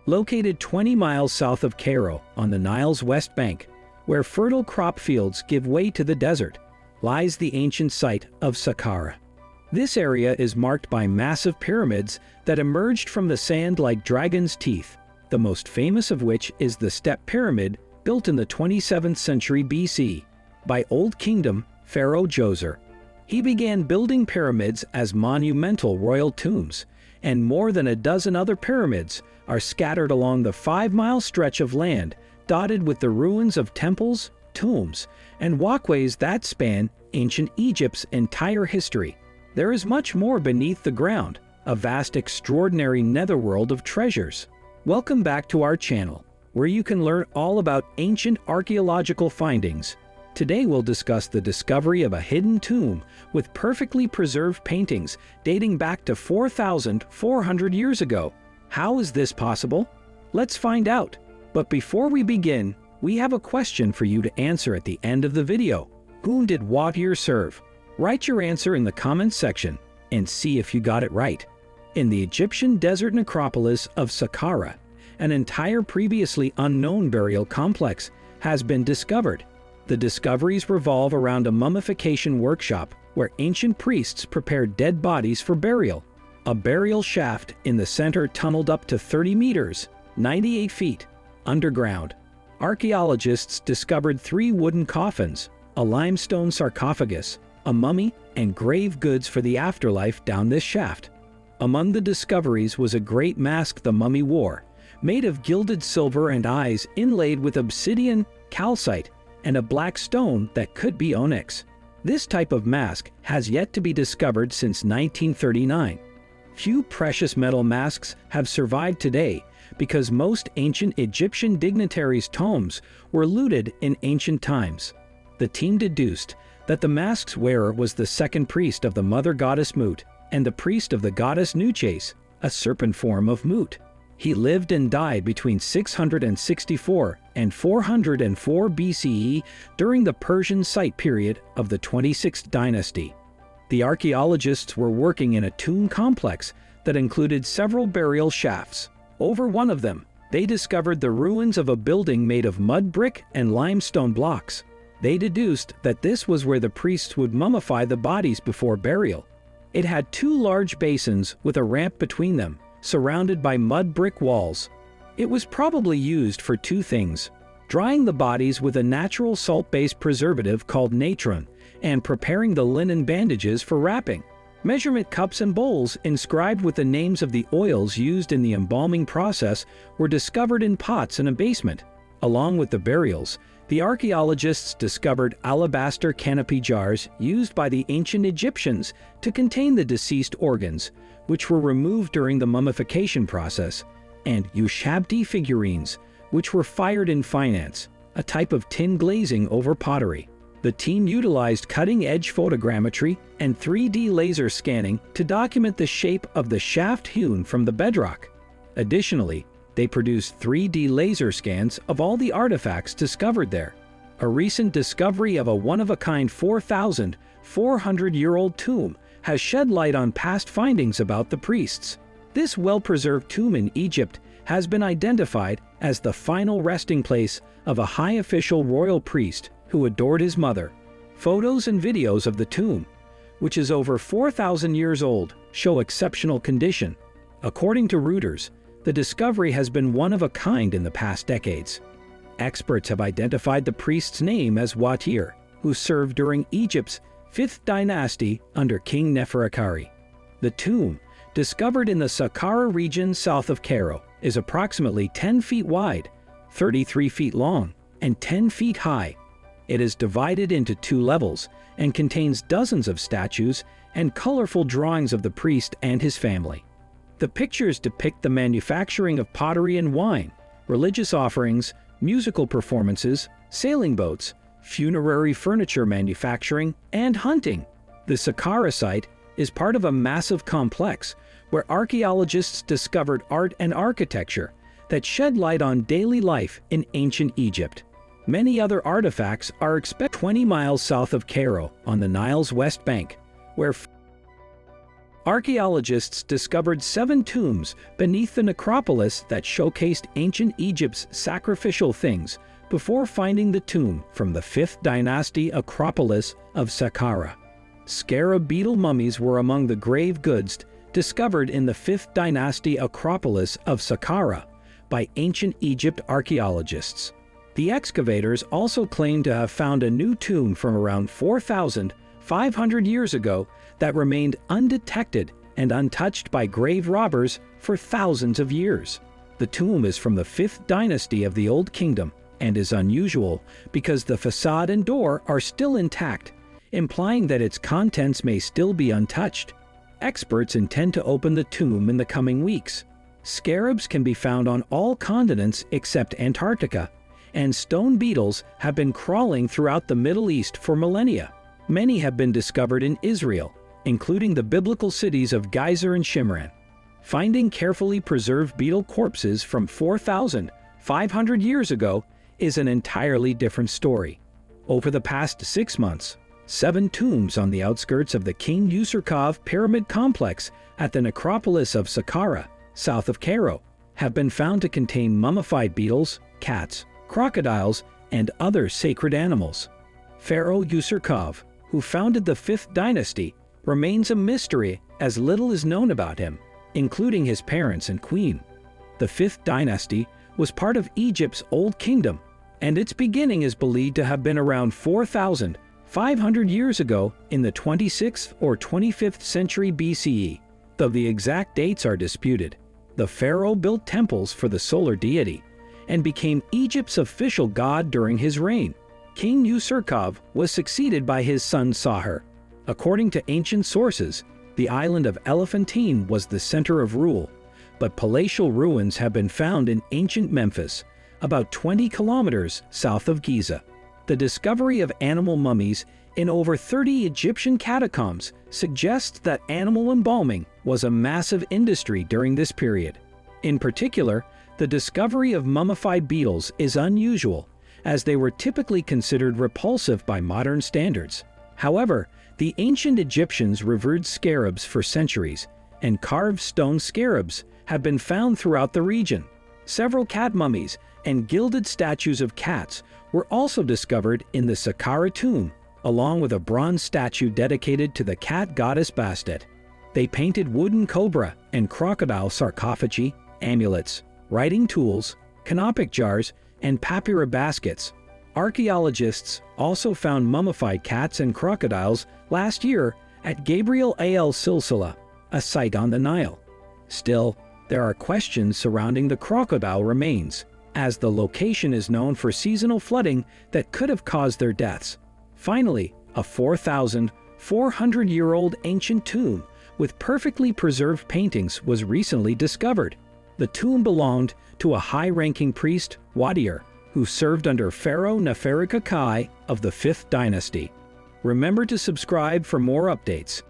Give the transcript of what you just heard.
Located 20 miles south of Cairo on the Nile's west bank, where fertile crop fields give way to the desert, lies the ancient site of Saqqara. This area is marked by massive pyramids that emerged from the sand like dragon's teeth, the most famous of which is the Step Pyramid, built in the 27th century BC by Old Kingdom Pharaoh Djoser. He began building pyramids as monumental royal tombs, and more than a dozen other pyramids are scattered along the 5-mile stretch of land dotted with the ruins of temples, tombs, and walkways that span ancient Egypt's entire history. There is much more beneath the ground, a vast, extraordinary netherworld of treasures. Welcome back to our channel, where you can learn all about ancient archaeological findings. Today we'll discuss the discovery of a hidden tomb with perfectly preserved paintings dating back to 4,400 years ago. How is this possible? Let's find out. But before we begin, we have a question for you to answer at the end of the video. Whom did Watir serve? Write your answer in the comments section and see if you got it right. In the Egyptian desert necropolis of Saqqara, an entire previously unknown burial complex has been discovered. The discoveries revolve around a mummification workshop where ancient priests prepared dead bodies for burial. A burial shaft in the center tunneled up to 30 meters, 98 feet, underground. Archaeologists discovered 3 wooden coffins, a limestone sarcophagus, a mummy, and grave goods for the afterlife down this shaft. Among the discoveries was a great mask the mummy wore, made of gilded silver and eyes inlaid with obsidian, calcite, and a black stone that could be onyx. This type of mask has yet to be discovered since 1939. Few precious metal masks have survived today because most ancient Egyptian dignitaries' tombs were looted in ancient times. The team deduced that the mask's wearer was the second priest of the mother goddess Mut and the priest of the goddess Nuches, a serpent form of Mut. He lived and died between 664 and 404 BCE during the Persian Site period of the 26th dynasty. The archaeologists were working in a tomb complex that included several burial shafts. Over one of them, they discovered the ruins of a building made of mud brick and limestone blocks. They deduced that this was where the priests would mummify the bodies before burial. It had 2 large basins with a ramp between them, surrounded by mud brick walls. It was probably used for 2 things: drying the bodies with a natural salt-based preservative called natron, and preparing the linen bandages for wrapping. Measurement cups and bowls inscribed with the names of the oils used in the embalming process were discovered in pots in a basement. Along with the burials, the archaeologists discovered alabaster canopy jars used by the ancient Egyptians to contain the deceased organs, which were removed during the mummification process, and ushabti figurines, which were fired in finance, a type of tin glazing over pottery. The team utilized cutting-edge photogrammetry and 3D laser scanning to document the shape of the shaft hewn from the bedrock. Additionally, they produced 3D laser scans of all the artifacts discovered there. A recent discovery of a one-of-a-kind 4,400-year-old tomb has shed light on past findings about the priests. This well-preserved tomb in Egypt has been identified as the final resting place of a high official royal priest who adored his mother. Photos and videos of the tomb, which is over 4,000 years old, show exceptional condition. According to Reuters, the discovery has been one of a kind in the past decades. Experts have identified the priest's name as Watir, who served during Egypt's 5th dynasty under King Nefertari. The tomb, discovered in the Saqqara region south of Cairo, is approximately 10 feet wide, 33 feet long, and 10 feet high. It is divided into 2 levels and contains dozens of statues and colorful drawings of the priest and his family. The pictures depict the manufacturing of pottery and wine, religious offerings, musical performances, sailing boats, funerary furniture manufacturing, and hunting. The Saqqara site is part of a massive complex where archaeologists discovered art and architecture that shed light on daily life in ancient Egypt. Many other artifacts are expected 20 miles south of Cairo on the Nile's west bank, where Archaeologists discovered 7 tombs beneath the necropolis that showcased ancient Egypt's sacrificial things before finding the tomb from the 5th dynasty Acropolis of Saqqara. Scarab beetle mummies were among the grave goods discovered in the 5th dynasty Acropolis of Saqqara by ancient Egypt archaeologists. The excavators also claim to have found a new tomb from around 4,500 years ago that remained undetected and untouched by grave robbers for thousands of years. The tomb is from the 5th dynasty of the Old Kingdom and is unusual because the facade and door are still intact, implying that its contents may still be untouched. Experts intend to open the tomb in the coming weeks. Scarabs can be found on all continents except Antarctica, and stone beetles have been crawling throughout the Middle East for millennia. Many have been discovered in Israel, including the biblical cities of Gezer and Shimron. Finding carefully preserved beetle corpses from 4,500 years ago is an entirely different story. Over the past 6 months, 7 tombs on the outskirts of the King Userkov pyramid complex at the necropolis of Saqqara, south of Cairo, have been found to contain mummified beetles, cats, crocodiles, and other sacred animals. Pharaoh Userkov, who founded the 5th dynasty, remains a mystery as little is known about him, including his parents and queen. The 5th dynasty was part of Egypt's Old Kingdom, and its beginning is believed to have been around 4,500 years ago in the 26th or 25th century BCE, though the exact dates are disputed. The pharaoh built temples for the solar deity and became Egypt's official god during his reign. King Userkov was succeeded by his son Saqqara. According to ancient sources, the island of Elephantine was the center of rule, but palatial ruins have been found in ancient Memphis, about 20 kilometers south of Giza. The discovery of animal mummies in over 30 Egyptian catacombs suggests that animal embalming was a massive industry during this period. In particular, the discovery of mummified beetles is unusual, as they were typically considered repulsive by modern standards. However, the ancient Egyptians revered scarabs for centuries, and carved stone scarabs have been found throughout the region. Several cat mummies and gilded statues of cats were also discovered in the Saqqara tomb, along with a bronze statue dedicated to the cat goddess Bastet. They painted wooden cobra and crocodile sarcophagi, amulets, writing tools, canopic jars, and papyri baskets. Archaeologists also found mummified cats and crocodiles last year at Gabriel al Silsila, a site on the Nile. Still, there are questions surrounding the crocodile remains, as the location is known for seasonal flooding that could have caused their deaths. Finally, a 4,400-year-old ancient tomb with perfectly preserved paintings was recently discovered. The tomb belonged to a high-ranking priest, Wadir, who served under Pharaoh Nefertiti of the 5th dynasty. Remember to subscribe for more updates.